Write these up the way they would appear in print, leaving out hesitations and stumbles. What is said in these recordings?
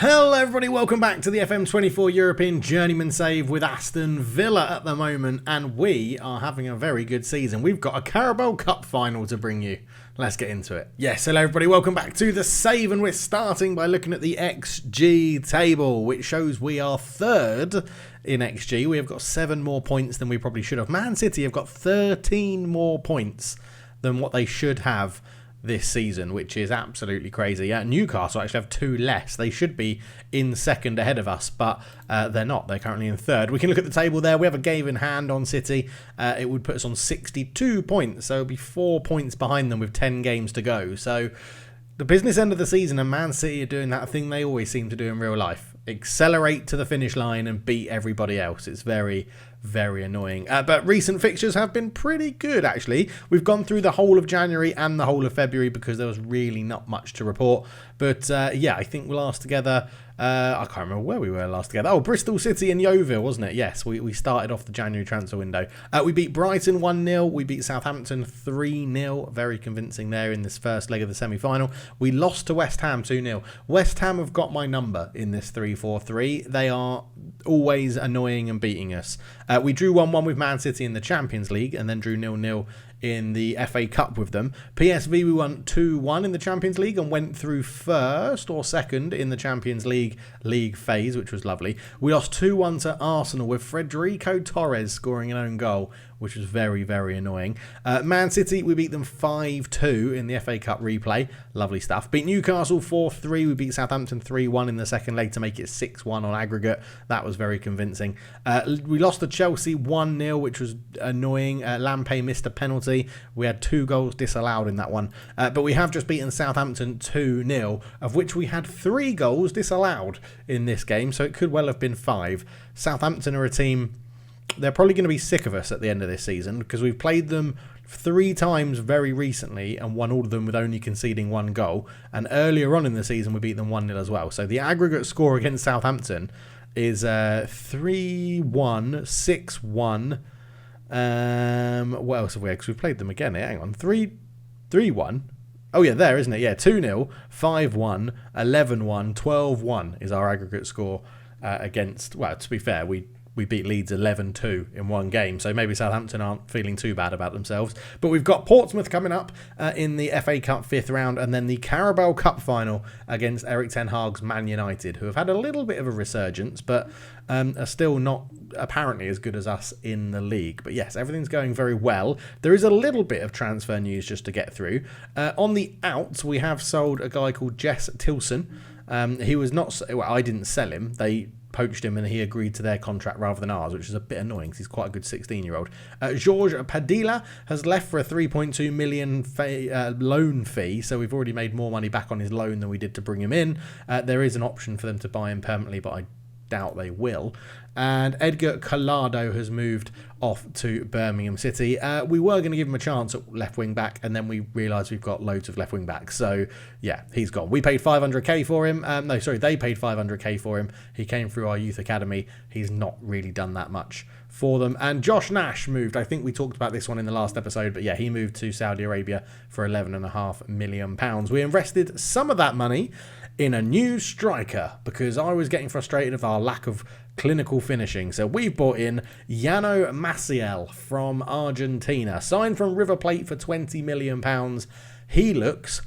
Hello everybody, welcome back to the FM24 European Journeyman Save with Aston Villa at the moment, and we are having a very good season. We've got a Carabao Cup final to bring you. Let's get into it. Yes, hello everybody, welcome back to the save, and we're starting by looking at the XG table, which shows we are third in XG. We have got 7 more points than we probably should have. Man City have got 13 more points than what they should have this season, which is absolutely crazy. Newcastle actually have 2 less. They should be in second ahead of us, but they're not. They're currently in third. We can look at the table there. We have a game in hand on City. It would put us on 62 points, so it would be 4 points behind them with 10 games to go. So the business end of the season, and Man City are doing that thing they always seem to do in real life. Accelerate to the finish line and beat everybody else. It's very, very annoying. But recent fixtures have been pretty good, actually. We've gone through the whole of January and the whole of February because there was really not much to report. But yeah, I think we're last together. I can't remember where we were last together. Oh, Bristol City and Yeovil, wasn't it? Yes, we started off the January transfer window. We beat Brighton 1-0. We beat Southampton 3-0. Very convincing there in this first leg of the semi-final. We lost to West Ham 2-0. West Ham have got my number in this 3-4-3. They are always annoying and beating us. We drew 1-1 with Man City in the Champions League and then drew 0-0 in the FA Cup with them. PSV, we won 2-1 in the Champions League and went through first or second in the Champions League phase, which was lovely. We lost 2-1 to Arsenal with Federico Torres scoring an own goal, which was very, very annoying. Man City, we beat them 5-2 in the FA Cup replay. Lovely stuff. Beat Newcastle 4-3. We beat Southampton 3-1 in the second leg to make it 6-1 on aggregate. That was very convincing. We lost to Chelsea 1-0, which was annoying. Lampay missed a penalty. We had 2 goals disallowed in that one. But we have just beaten Southampton 2-0, of which we had 3 goals disallowed in this game, so it could well have been 5. Southampton are a team, they're probably going to be sick of us at the end of this season because we've played them 3 times very recently and won all of them with only conceding 1 goal. And earlier on in the season, we beat them 1-0 as well. So the aggregate score against Southampton is 3-1, 6-1. What else have we had? Because we've played them again. Hang on. 3-1. Oh, yeah, there, isn't it? Yeah, 2-0, 5-1, 11-1, 12-1 is our aggregate score against, well, to be fair, we beat Leeds 11-2 in one game, so maybe Southampton aren't feeling too bad about themselves. But we've got Portsmouth coming up in the FA Cup 5th round, and then the Carabao Cup final against Erik ten Hag's Man United, who have had a little bit of a resurgence, but are still not apparently as good as us in the league. But yes, everything's going very well. There is a little bit of transfer news just to get through. On the outs, we have sold a guy called Jess Tilson. He was not, well, I didn't sell him. They poached him and he agreed to their contract rather than ours, which is a bit annoying because he's quite a good 16-year-old. Georges Padilla has left for a 3.2 million loan fee, so we've already made more money back on his loan than we did to bring him in. There is an option for them to buy him permanently, but I doubt they will. And Edgar Collado has moved off to Birmingham City. We were going to give him a chance at left wing back, and then we realised we've got loads of left wing backs. So yeah, he's gone. We paid 500k for him. They paid 500k for him. He came through our youth academy. He's not really done that much for them. And Josh Nash moved. I think we talked about this one in the last episode, but yeah, he moved to Saudi Arabia for £11.5 million. We invested some of that money in a new striker because I was getting frustrated of our lack of clinical finishing. So we've bought in Yano Maciel from Argentina, signed from River Plate for £20 million. He looks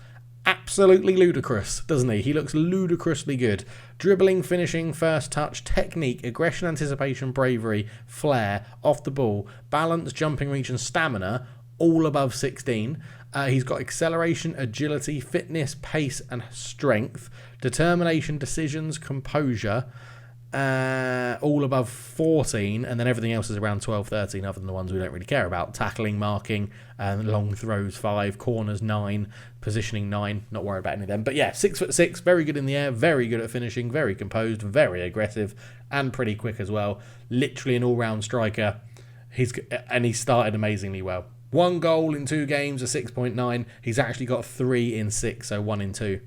absolutely ludicrous, doesn't he? He looks ludicrously good. Dribbling, finishing, first touch, technique, aggression, anticipation, bravery, flair, off the ball, balance, jumping reach and stamina, all above 16. He's got acceleration, agility, fitness, pace and strength, determination, decisions, composure, all above 14, and then everything else is around 12, 13 other than the ones we don't really care about. Tackling, marking, long throws 5, corners 9, positioning 9, not worried about any of them. But yeah, 6'6", very good in the air, very good at finishing, very composed, very aggressive and pretty quick as well. Literally an all-round striker. He started amazingly well. 1 goal in 2 games, a 6.9. He's actually got 3 in 6, so 1 in 2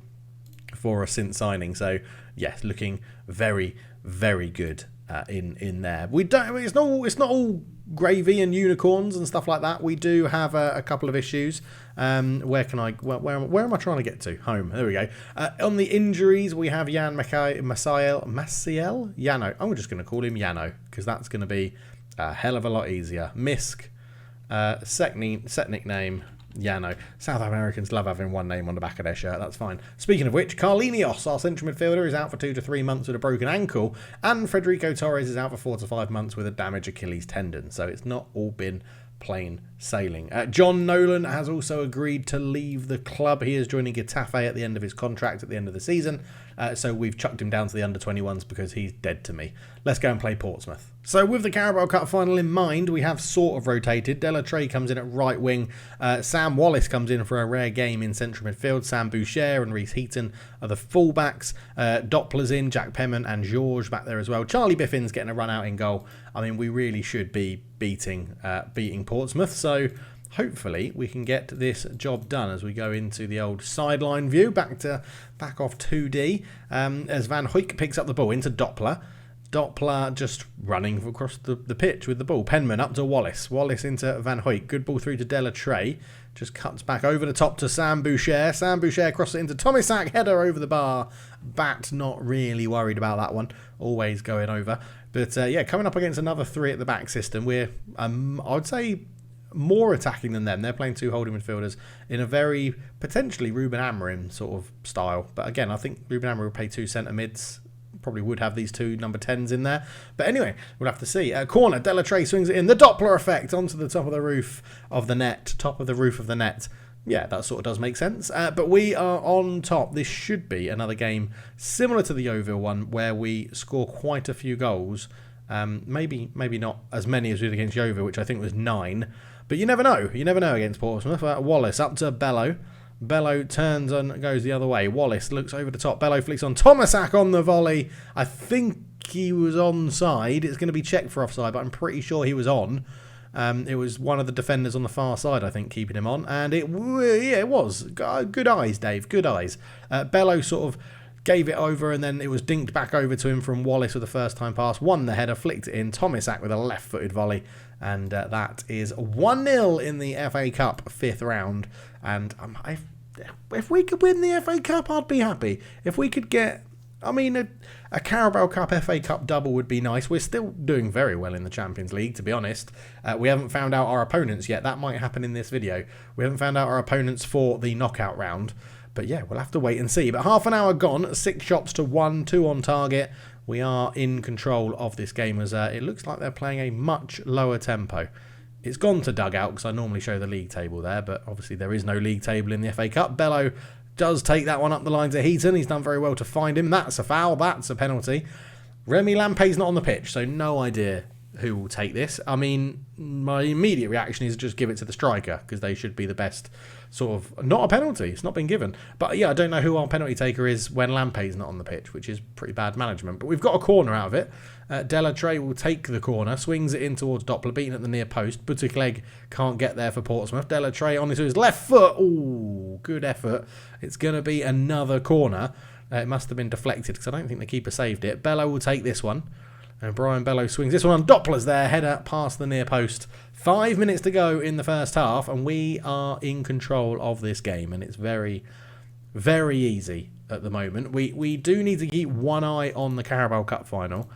for us since signing. So yes, looking very, very good. in there. We don't. It's not all gravy and unicorns and stuff like that. We do have a couple of issues. Where am I trying to get to? Home. There we go. On the injuries, we have Jan Maciel Yano. I'm just going to call him Yano because that's going to be a hell of a lot easier. Misk, set nickname. Yano. South Americans love having one name on the back of their shirt. That's fine. Speaking of which, Carlinhos, our central midfielder, is out for 2 to 3 months with a broken ankle, and Federico Torres is out for 4 to 5 months with a damaged Achilles tendon. So it's not all been plain sailing. John Nolan has also agreed to leave the club. He is joining Getafe at the end of his contract at the end of the season. So we've chucked him down to the under-21s because he's dead to me. Let's go and play Portsmouth. So with the Carabao Cup final in mind, we have sort of rotated. Della Trey comes in at right wing. Sam Wallace comes in for a rare game in central midfield. Sam Boucher and Reece Heaton are the fullbacks. Doppler's in, Jack Penman and Georges back there as well. Charlie Biffin's getting a run out in goal. I mean, we really should be beating Portsmouth. So hopefully we can get this job done as we go into the old sideline view. Back off 2D as Van Hoyk picks up the ball into Doppler. Doppler just running across the pitch with the ball. Penman up to Wallace. Wallace into Van Hoyk. Good ball through to Della Trey. Just cuts back over the top to Sam Boucher. Sam Boucher crosses it into Tomisak. Header over the bar. Bat not really worried about that one. Always going over. But yeah, coming up against another 3 at the back system. We're, I would say, more attacking than them. They're playing 2 holding midfielders in a very potentially Ruben Amorim sort of style. But again, I think Ruben Amorim will play 2 centre mids. Probably would have these 2 number 10s in there. But anyway, we'll have to see. Corner, Della Trey swings it in. The Doppler effect onto the top of the roof of the net. Top of the roof of the net. Yeah, that sort of does make sense. But we are on top. This should be another game similar to the Yeovil one where we score quite a few goals. Maybe not as many as we did against Yeovil, which I think was 9. But you never know. You never know against Portsmouth. Wallace up to Bello. Bello turns and goes the other way. Wallace looks over the top. Bello flicks on. Tomasak on the volley. I think he was onside. It's going to be checked for offside, but I'm pretty sure he was on. It was one of the defenders on the far side, I think, keeping him on. And it was. Good eyes, Dave. Good eyes. Bello sort of gave it over and then it was dinked back over to him from Wallace with a first-time pass. Won the header, flicked it in. Tomisak with a left-footed volley. And that is 1-0 in the FA Cup 5th round. And if we could win the FA Cup, I'd be happy. If we could get, I mean, a Carabao Cup, FA Cup double would be nice. We're still doing very well in the Champions League, to be honest. We haven't found out our opponents yet. That might happen in this video. We haven't found out our opponents for the knockout round. But yeah, we'll have to wait and see. But half an hour gone, 6 shots to 1, 2 on target. We are in control of this game as it looks like they're playing a much lower tempo. It's gone to dugout because I normally show the league table there, but obviously there is no league table in the FA Cup. Bello does take that one up the line to Heaton. He's done very well to find him. That's a foul. That's a penalty. Remy Lampay's not on the pitch, so no idea who will take this. I mean, my immediate reaction is just give it to the striker because they should be the best sort of... Not a penalty. It's not been given. But yeah, I don't know who our penalty taker is when Lampay's not on the pitch, which is pretty bad management. But we've got a corner out of it. Della Trey will take the corner, swings it in towards Doppler, beaten at the near post. Buttigieg can't get there for Portsmouth. Della Trey on his left foot. Ooh, good effort. It's going to be another corner. It must have been deflected because I don't think the keeper saved it. Bello will take this one. And Brian Bello swings this one on. Doppler's there. Header past the near post. 5 minutes to go in the first half. And we are in control of this game. And it's very, very easy at the moment. We do need to keep one eye on the Carabao Cup final.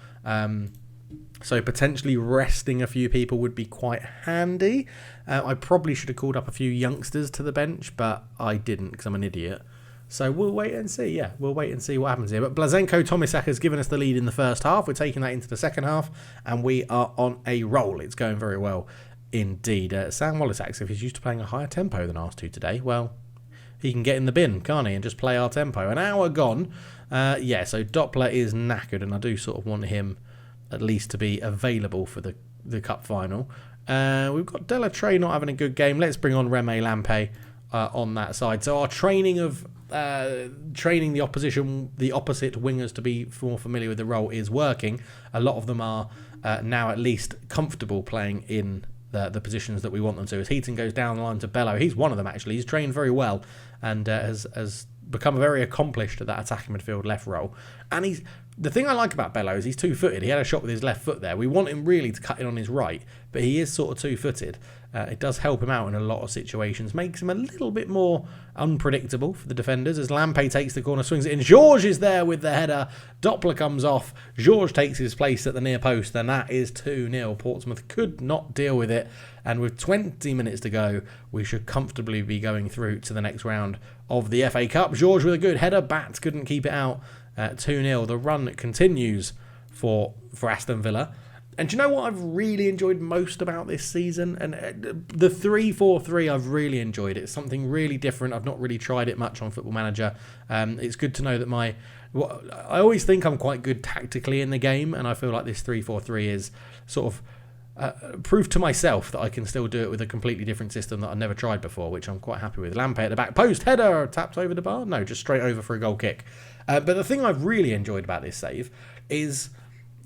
So potentially resting a few people would be quite handy. I probably should have called up a few youngsters to the bench. But I didn't because I'm an idiot. So we'll wait and see. Yeah, we'll wait and see what happens here. But Blaženko Tomisak has given us the lead in the first half. We're taking that into the second half, and we are on a roll. It's going very well indeed. Sam Wallace asks if he's used to playing a higher tempo than ours two today. Well, he can get in the bin, can't he, and just play our tempo. An hour gone. Yeah, so Doppler is knackered, and I do sort of want him at least to be available for the cup final. We've got Della Trey not having a good game. Let's bring on Remy Lampay on that side. So our training the opposite wingers to be more familiar with the role is working. A lot of them are now at least comfortable playing in the positions that we want them to. As Heaton goes down the line to Bello, he's one of them actually. He's trained very well and has become very accomplished at that attacking midfield left role. And the thing I like about Bello is he's two-footed. He had a shot with his left foot there. We want him really to cut in on his right, but he is sort of two-footed. It does help him out in a lot of situations, makes him a little bit more unpredictable for the defenders as Lampe takes the corner, swings it in. Georges is there with the header. Doppler comes off. Georges takes his place at the near post, and that is 2-0. Portsmouth could not deal with it, and with 20 minutes to go, we should comfortably be going through to the next round of the FA Cup. Georges with a good header. Bats couldn't keep it out. 2-0. The run continues for Aston Villa. And do you know what I've really enjoyed most about this season? And the 3-4-3, I've really enjoyed it. It's something really different. I've not really tried it much on Football Manager. It's good to know that I always think I'm quite good tactically in the game, and I feel like this 3-4-3 is sort of proof to myself that I can still do it with a completely different system that I've never tried before, which I'm quite happy with. Lampe at the back post, header, tapped over the bar? No, just straight over for a goal kick. But the thing I've really enjoyed about this save is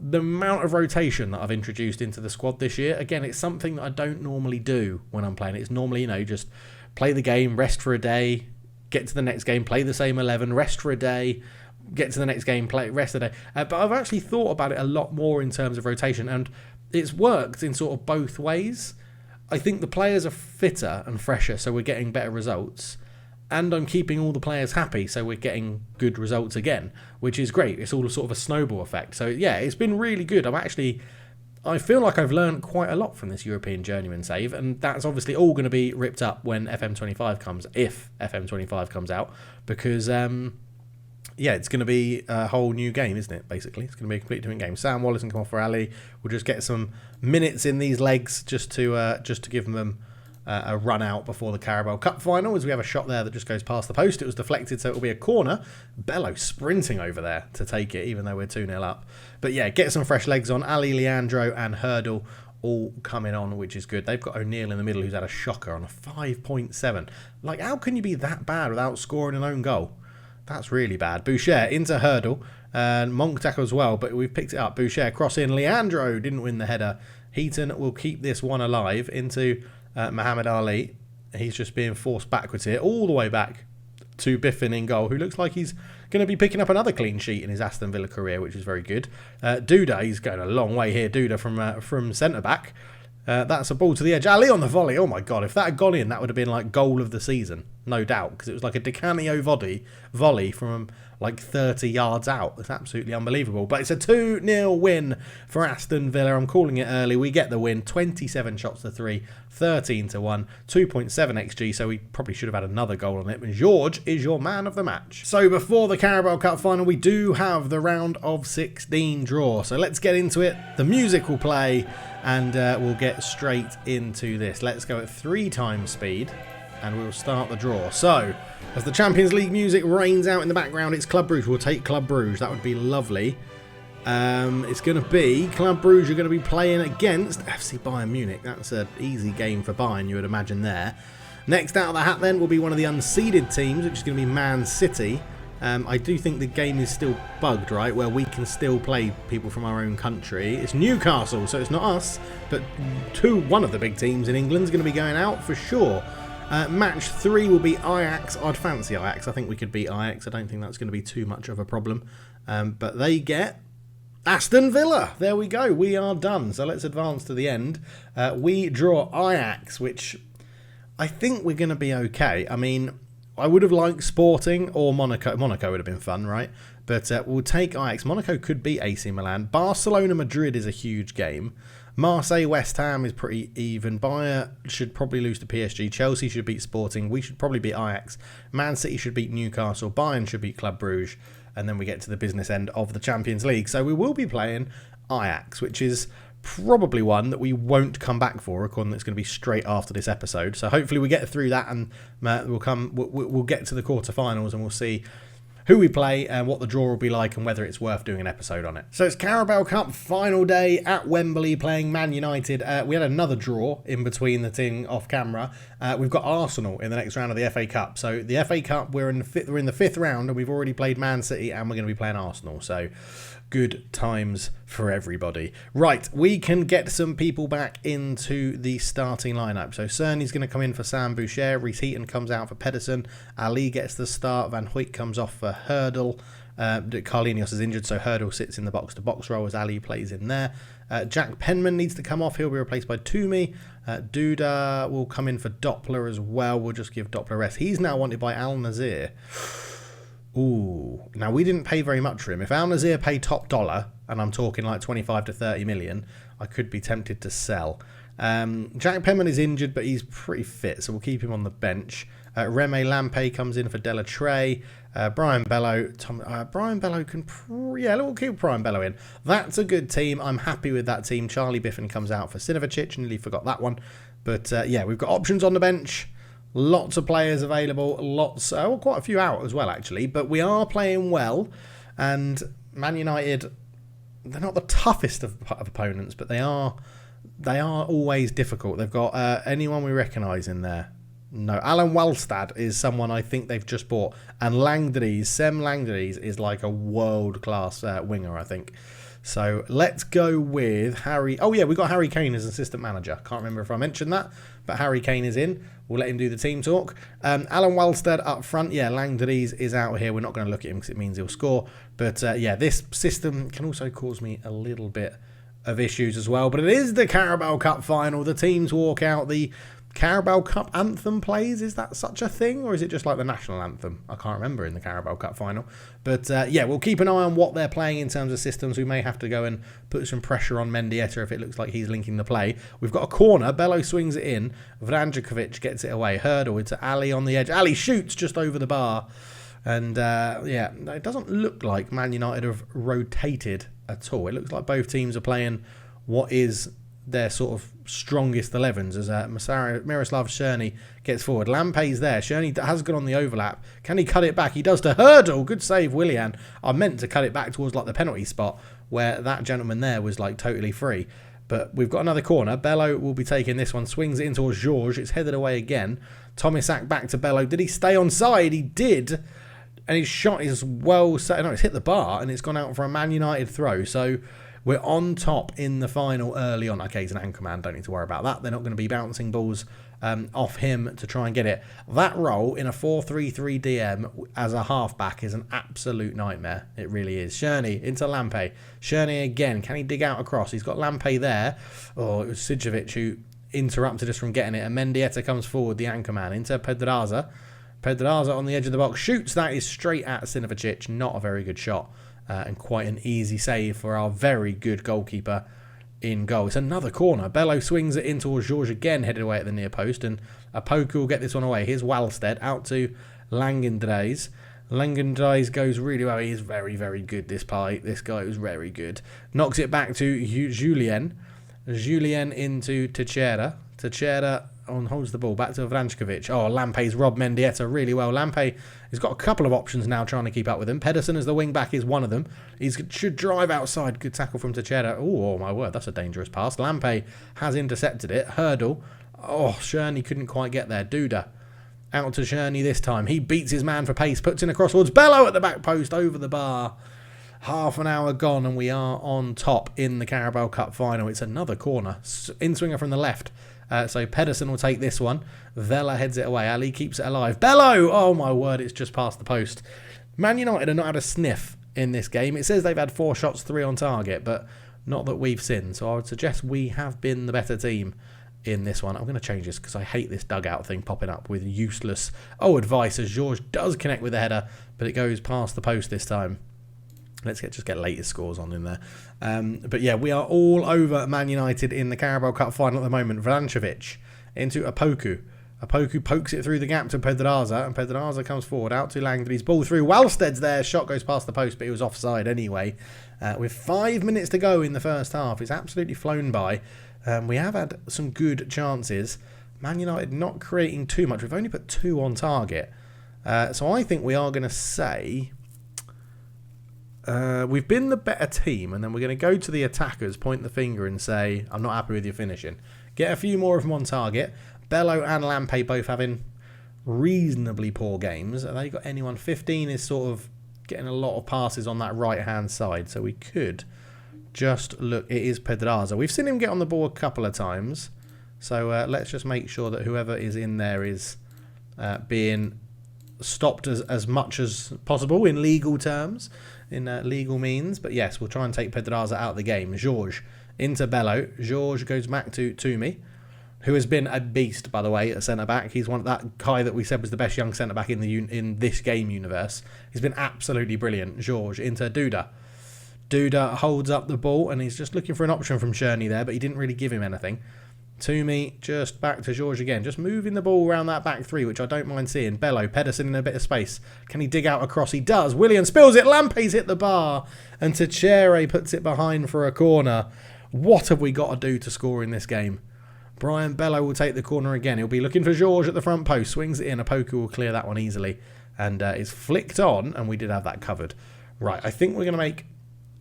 the amount of rotation that I've introduced into the squad this year. Again, it's something that I don't normally do when I'm playing. It's normally, just play the game, rest for a day, get to the next game, play the same 11, rest for a day, get to the next game, play rest of the day. But I've actually thought about it a lot more in terms of rotation, and it's worked in sort of both ways. I think the players are fitter and fresher, so we're getting better results. And I'm keeping all the players happy, so we're getting good results again, which is great. It's all sort of a snowball effect. So yeah, it's been really good. I feel like I've learned quite a lot from this European Journeyman Save, and that's obviously all going to be ripped up when FM25 comes, if FM25 comes out, because it's going to be a whole new game, isn't it? Basically, it's going to be a completely different game. Sam Wallace and come off for Ali. We'll just get some minutes in these legs just to give them a run out before the Carabao Cup final, as we have a shot there that just goes past the post. It was deflected, so it will be a corner. Bello sprinting over there to take it, even though we're 2-0 up. But yeah, get some fresh legs on. Ali, Leandro and Hurdle all coming on, which is good. They've got O'Neill in the middle, who's had a shocker on a 5.7. Like, how can you be that bad without scoring an own goal? That's really bad. Boucher into Hurdle. And Monk tackle as well, but we've picked it up. Boucher cross in. Leandro didn't win the header. Heaton will keep this one alive into Muhammad Ali. He's just being forced backwards here, all the way back to Biffin in goal, who looks like he's going to be picking up another clean sheet in his Aston Villa career, which is very good. Duda, he's going a long way here. Duda from centre-back. That's a ball to the edge. Ali on the volley. Oh my God, if that had gone in, that would have been like goal of the season, no doubt, because it was like a Di Canio volley from like 30 yards out. It's absolutely unbelievable. But it's a 2-0 win for Aston Villa. I'm calling it early. We get the win. 27 shots to 3, 13-1, 2.7 XG, so we probably should have had another goal on it. But Georges is your man of the match. So before the Carabao Cup final, we do have the round of 16 draw. So let's get into it. The music will play, and we'll get straight into this. Let's go at 3 times speed, and we'll start the draw. So, as the Champions League music rains out in the background, it's Club Brugge. We'll take Club Brugge. That would be lovely. It's going to be Club Brugge are going to be playing against FC Bayern Munich. That's an easy game for Bayern, you would imagine there. Next out of the hat then will be one of the unseeded teams, which is going to be Man City. I do think the game is still bugged, right, where we can still play people from our own country. It's Newcastle, so it's not us, but one of the big teams in England is going to be going out for sure. Match 3 will be Ajax. I'd fancy Ajax. I think we could beat Ajax. I don't think that's going to be too much of a problem. But they get Aston Villa. There we go. We are done. So let's advance to the end. We draw Ajax, which I think we're going to be okay. I mean, I would have liked Sporting or Monaco. Monaco would have been fun, right? But we'll take Ajax. Monaco could beat AC Milan. Barcelona-Madrid is a huge game. Marseille-West Ham is pretty even. Bayern should probably lose to PSG. Chelsea should beat Sporting. We should probably beat Ajax. Man City should beat Newcastle. Bayern should beat Club Brugge. And then we get to the business end of the Champions League. So we will be playing Ajax, which is probably one that we won't come back for, according that's going to be straight after this episode. So hopefully we get through that, and we'll get to the quarterfinals, and we'll see who we play and what the draw will be like and whether it's worth doing an episode on it. So it's Carabao Cup final day at Wembley playing Man United. We had another draw in between the thing off camera. We've got Arsenal in the next round of the FA Cup. So the FA Cup, we're in the fifth round and we've already played Man City and we're going to be playing Arsenal. So good times for everybody. Right, we can get some people back into the starting lineup. So Cerny's going to come in for Sam Boucher. Reece Heaton comes out for Pedersen. Ali gets the start. Van Hoyt comes off for Hurdle. Carlinhos is injured, so Hurdle sits in the box-to-box role as Ali plays in there. Jack Penman needs to come off. He'll be replaced by Toomey. Duda will come in for Doppler as well. We'll just give Doppler rest. He's now wanted by Al Nazir. Ooh, now we didn't pay very much for him. If Al Nazir paid top dollar, and I'm talking like 25 to 30 million, I could be tempted to sell. Jack Penman is injured, but he's pretty fit, so we'll keep him on the bench. Reme Lampe comes in for Delatrey. Brian Bello. Brian Bello can... we'll keep Brian Bello in. That's a good team. I'm happy with that team. Charlie Biffin comes out for Sinovacic. Nearly forgot that one. But we've got options on the bench. Lots of players available, quite a few out as well, actually. But we are playing well, and Man United, they're not the toughest of opponents, but they are always difficult. They've got anyone we recognise in there? No. Alan Wallstad is someone I think they've just bought, and Sem Langdries is like a world-class winger, I think. So let's go with Harry. Oh yeah, we got Harry Kane as assistant manager. Can't remember if I mentioned that, but Harry Kane is in. We'll let him do the team talk. Alan Wallstad up front. Yeah, Langdries is out here. We're not going to look at him because it means he'll score. But this system can also cause me a little bit of issues as well. But it is the Carabao Cup final. The teams walk out. The Carabao Cup anthem plays. Is that such a thing, or is it just like the national anthem? I can't remember in the Carabao Cup final. But we'll keep an eye on what they're playing in terms of systems. We may have to go and put some pressure on Mendieta if it looks like he's linking the play. We've got a corner. Bello swings it in. Vranjikovic gets it away. Hurdle to Ali on the edge. Ali shoots just over the bar. And it doesn't look like Man United have rotated at all. It looks like both teams are playing what is their sort of strongest 11s as Miroslav Cerny gets forward. Lampe's there. Cerny has gone on the overlap. Can he cut it back? He does to Hurdle. Good save, Willian. I meant to cut it back towards like the penalty spot where that gentleman there was like totally free. But we've got another corner. Bello will be taking this one. Swings it in towards Georges. It's headed away again. Tomisak back to Bello. Did he stay on side? He did. And his shot is well set. No, it's hit the bar and it's gone out for a Man United throw. So we're on top in the final early on. Okay, he's an anchor man. Don't need to worry about that. They're not going to be bouncing balls off him to try and get it. That role in a 4-3-3 DM as a halfback is an absolute nightmare. It really is. Cerny into Lampe. Cerny again. Can he dig out across? He's got Lampe there. Oh, it was Sijovic who interrupted us from getting it. And Mendieta comes forward, the anchor man, into Pedraza. Pedraza on the edge of the box. Shoots. That is straight at Sinovacic. Not a very good shot. And quite an easy save for our very good goalkeeper in goal. It's another corner. Bello swings it in towards Georges again, headed away at the near post, and Apoku will get this one away. Here's Wallstead out to Langendreis. Langendreis goes really well. He's very, very good, this guy was very good. Knocks it back to Julien. Julien into Teixeira. Teixeira holds the ball back to Vranjkovic. Oh, Lampe's robbed Mendieta really well. Lampe has got a couple of options now trying to keep up with him. Pedersen as the wing back is one of them. He should drive outside. Good tackle from Teixeira. Oh, my word, that's a dangerous pass. Lampe has intercepted it. Hurdle. Oh, Cerny couldn't quite get there. Duda out to Cerny this time. He beats his man for pace. Puts in a cross towards Bello at the back post over the bar. Half an hour gone and we are on top in the Carabao Cup final. It's another corner. In-swinger from the left. So Pedersen will take this one. Vela heads it away. Ali keeps it alive. Bello! Oh my word, it's just past the post. Man United have not had a sniff in this game. It says they've had 4 shots, 3 on target, but not that we've seen. So I would suggest we have been the better team in this one. I'm going to change this because I hate this dugout thing popping up with useless advice as Georges does connect with the header, but it goes past the post this time. Let's just get latest scores on in there. But yeah, we are all over Man United in the Carabao Cup final at the moment. Vranjkovic into Apoku. Apoku pokes it through the gap to Pedraza, and Pedraza comes forward out to Langdry's ball through. Wallstead's there. Shot goes past the post, but it was offside anyway. With 5 minutes to go in the first half, it's absolutely flown by. We have had some good chances. Man United not creating too much. We've only put 2 on target. So I think we are going to say We've been the better team, and then we're going to go to the attackers, point the finger and say, I'm not happy with your finishing. Get a few more of them on target. Bello and Lampe both having reasonably poor games. Have they got anyone? 15 is sort of getting a lot of passes on that right-hand side, so we could just look. It is Pedraza. We've seen him get on the ball a couple of times, so let's just make sure that whoever is in there is being stopped as much as possible in legal terms, in legal means. But yes, we'll try and take Pedraza out of the game. George into Bello. George goes back to Toomey, who has been a beast, by the way, at centre-back. He's one of that guy that we said was the best young centre-back in this game universe. He's been absolutely brilliant. George into Duda. Duda holds up the ball, and he's just looking for an option from Sherney there, but he didn't really give him anything. Toomey just back to George again, just moving the ball around that back three, which I don't mind seeing. Bello, Pedersen in a bit of space. Can he dig out across? He does. Willian spills it. Lampe's hit the bar, and Teixeira puts it behind for a corner. What have we got to do to score in this game? Brian Bello will take the corner again. He'll be looking for George at the front post. Swings it in. A poker will clear that one easily. And is flicked on. And we did have that covered. Right, I think we're going to make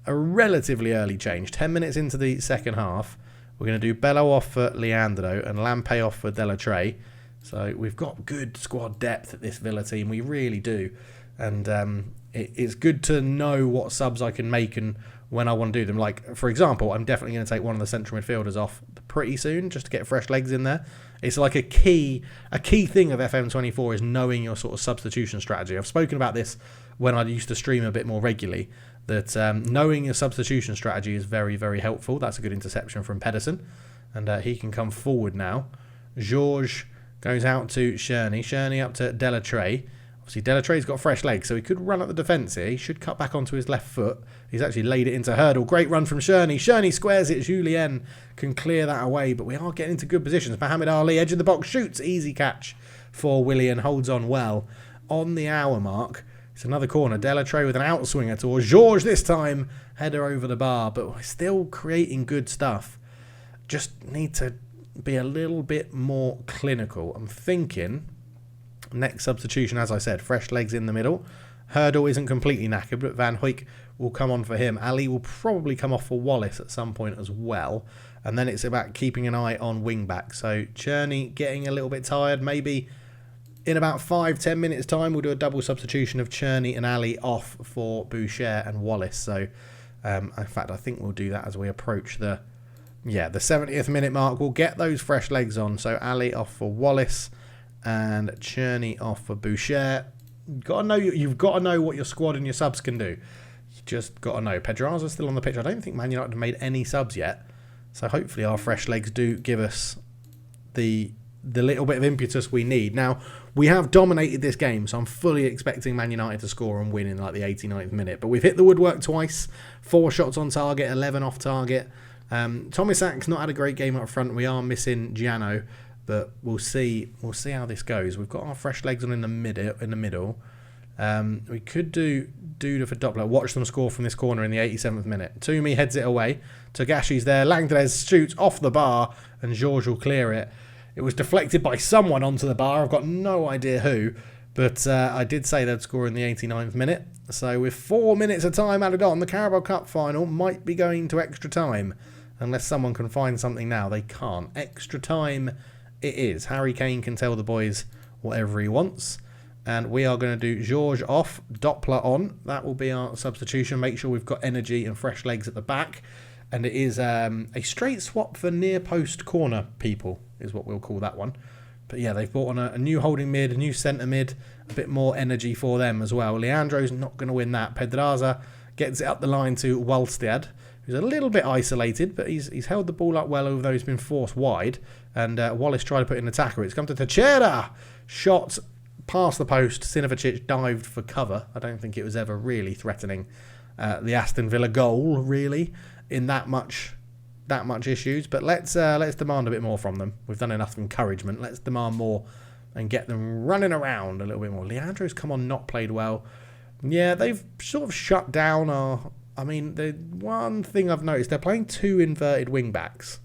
a relatively early change. 10 minutes into the second half. We're going to do Bello off for Leandro and Lampe off for Delatrey. So we've got good squad depth at this Villa team. We really do. And it's good to know what subs I can make and when I want to do them. Like, for example, I'm definitely going to take one of the central midfielders off pretty soon just to get fresh legs in there. It's like a key thing of FM24 is knowing your sort of substitution strategy. I've spoken about this when I used to stream a bit more regularly, that knowing your substitution strategy is very, very helpful. That's a good interception from Pedersen, and he can come forward now. Georges goes out to Sherney. Sherney up to Delatrey. Obviously, Delatrey's got fresh legs, so he could run at the defence here. He should cut back onto his left foot. He's actually laid it into Hurdle. Great run from Sherney. Sherney squares it. Julien can clear that away, but we are getting into good positions. Mohamed Ali, edge of the box, shoots. Easy catch for Willian. Holds on well. On the hour mark, it's another corner. Delatrey with an outswinger towards Georges this time. Header over the bar, but we're still creating good stuff. Just need to be a little bit more clinical. I'm thinking next substitution, as I said, fresh legs in the middle. Hurdle isn't completely knackered, but Van Hoyk will come on for him. Ali will probably come off for Wallace at some point as well. And then it's about keeping an eye on wing-back. So Cherney getting a little bit tired. Maybe in about 5-10 minutes time, we'll do a double substitution of Cherney and Ali off for Boucher and Wallace. So, in fact, I think we'll do that as we approach the 70th minute mark. We'll get those fresh legs on. So Ali off for Wallace and Cherney off for Boucher. You've got to know what your squad and your subs can do. You just got to know. Pedraza's still on the pitch. I don't think Man United have made any subs yet. So hopefully our fresh legs do give us the little bit of impetus we need. Now, we have dominated this game, so I'm fully expecting Man United to score and win in like the 89th minute. But we've hit the woodwork twice. 4 shots on target, 11 off target. Tomisak's not had a great game up front. We are missing Giano, but we'll see how this goes. We've got our fresh legs on in the middle. We could do Duda for Doppler. Watch them score from this corner in the 87th minute. Toomey heads it away. Togashi's there. Langdres shoots off the bar, and Georges will clear it. It was deflected by someone onto the bar. I've got no idea who, but I did say they'd score in the 89th minute. So with 4 minutes of time added on, the Carabao Cup final might be going to extra time. Unless someone can find something now. They can't. Extra time it is. Harry Kane can tell the boys whatever he wants. And we are going to do Georges off, Doppler on. That will be our substitution. Make sure we've got energy and fresh legs at the back. And it is a straight swap for near post corner people, is what we'll call that one. But yeah, they've brought on a new holding mid, a new centre mid, a bit more energy for them as well. Leandro's not going to win that. Pedraza gets it up the line to Walstad, who's a little bit isolated, but he's held the ball up well, although he's been forced wide. And Wallace tried to put in an attacker. It's come to Teixeira. Shot past the post. Sinovacic dived for cover. I don't think it was ever really threatening the Aston Villa goal, really, in that much issues. But let's demand a bit more from them. We've done enough encouragement. Let's demand more and get them running around a little bit more. Leandro's come on, not played well. Yeah, they've sort of shut down our... I mean, the one thing I've noticed, they're playing 2 inverted wing backs.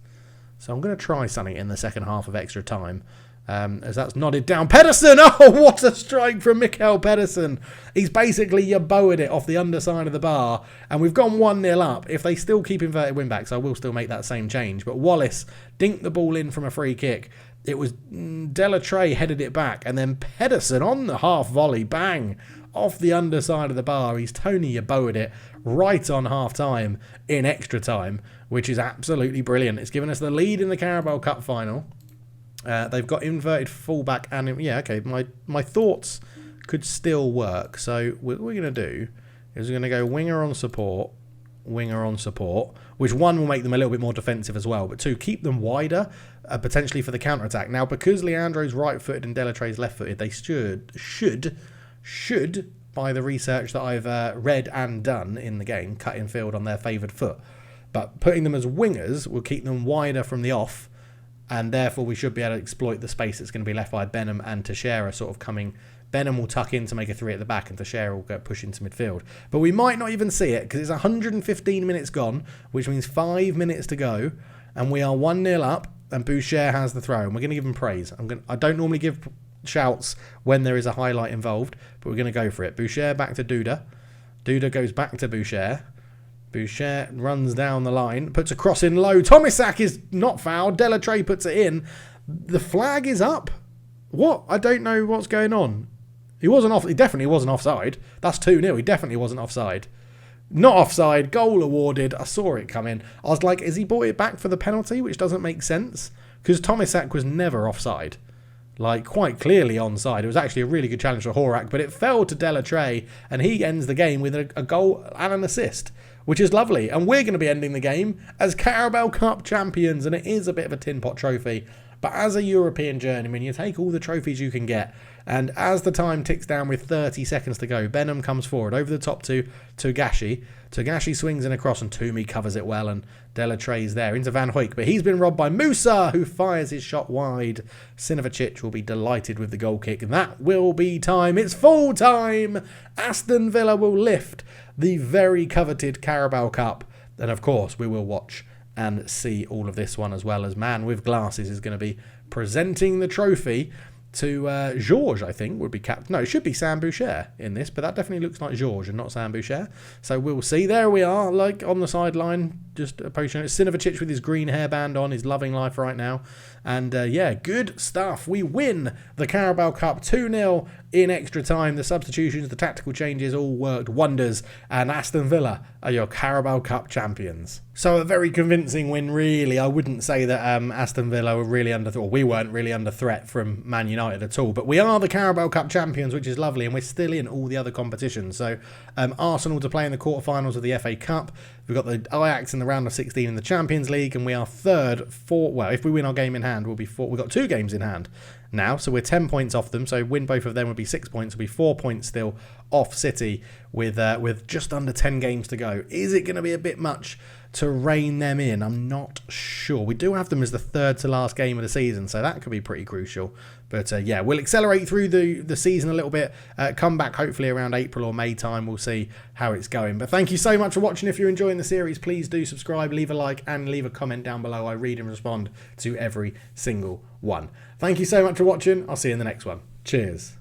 So I'm going to try something in the second half of extra time. As that's nodded down. Pedersen! Oh, what a strike from Mikael Pedersen. He's basically Yeboa'd it off the underside of the bar. And we've gone 1-0 up. If they still keep inverted win-backs, I will still make that same change. But Wallace dinked the ball in from a free kick. It was Delatray headed it back. And then Pedersen on the half volley. Bang! Off the underside of the bar. He's Tony Yeboa'd it right on half-time in extra time, which is absolutely brilliant. It's given us the lead in the Carabao Cup final. They've got inverted fullback and... Yeah, okay, my thoughts could still work. So what we're going to do is we're going to go winger on support, which one will make them a little bit more defensive as well, but two, keep them wider, potentially for the counter-attack. Now, because Leandro's right-footed and Delatray's left-footed, they should, by the research that I've read and done in the game, cut in field on their favoured foot. But putting them as wingers will keep them wider from the off, and therefore we should be able to exploit the space that's going to be left by Benham and Teixeira sort of coming. Benham will tuck in to make a 3 at the back and Teixeira will go push into midfield. But we might not even see it because it's 115 minutes gone, which means 5 minutes to go, and we are 1-0 up, and Boucher has the throw, and we're going to give him praise. I don't normally give shouts when there is a highlight involved, but we're going to go for it. Boucher back to Duda. Duda goes back to Boucher. Boucher runs down the line, puts a cross in low. Tomisak is not fouled. Delatray puts it in. The flag is up. What? I don't know what's going on. He definitely wasn't offside. That's 2-0. He definitely wasn't offside. Not offside. Goal awarded. I saw it come in. I was like, is he brought it back for the penalty? Which doesn't make sense. Because Tomisak was never offside. Like, quite clearly onside. It was actually a really good challenge for Horak, but it fell to Delatray, and he ends the game with a goal and an assist, which is lovely. And we're going to be ending the game as Carabao Cup champions, and it is a bit of a tin pot trophy. But as a European journeyman, you take all the trophies you can get. And as the time ticks down with 30 seconds to go, Benham comes forward over the top to Togashi. Togashi swings in across and Toomey covers it well, and Delatray's there into Van Hoyk. But he's been robbed by Musa, who fires his shot wide. Sinovacic will be delighted with the goal kick. That will be time. It's full time. Aston Villa will lift the very coveted Carabao Cup. And of course, we will watch and see all of this one, as well as Man with Glasses is going to be presenting the trophy to Georges, I think, would be captain. No, it should be Sam Boucher in this, but that definitely looks like Georges and not Sam Boucher. So we'll see. There we are, like on the sideline, just approaching it. Sinovacic with his green hairband on, he's loving life right now. And yeah, good stuff. We win the Carabao Cup 2-0 in extra time. The substitutions, the tactical changes all worked wonders. And Aston Villa are your Carabao Cup champions. So a very convincing win, really. I wouldn't say that Aston Villa were really we weren't really under threat from Man United at all. But we are the Carabao Cup champions, which is lovely. And we're still in all the other competitions. So Arsenal to play in the quarterfinals of the FA Cup. We've got the Ajax in the round of 16 in the Champions League, and we are third. Well, if we win our game in hand, we'll be fourth. We've got 2 games in hand now, so we're 10 points off them. So win both of them would be 6 points. We'll be 4 points still off City with just under 10 games to go. Is it going to be a bit much to rein them in? I'm not sure. We do have them as the third to last game of the season, so that could be pretty crucial. But yeah, we'll accelerate through the season a little bit. Come back hopefully around April or May time. We'll see how it's going. But thank you so much for watching. If you're enjoying the series, please do subscribe, leave a like, and leave a comment down below. I read and respond to every single one. Thank you so much for watching. I'll see you in the next one. Cheers.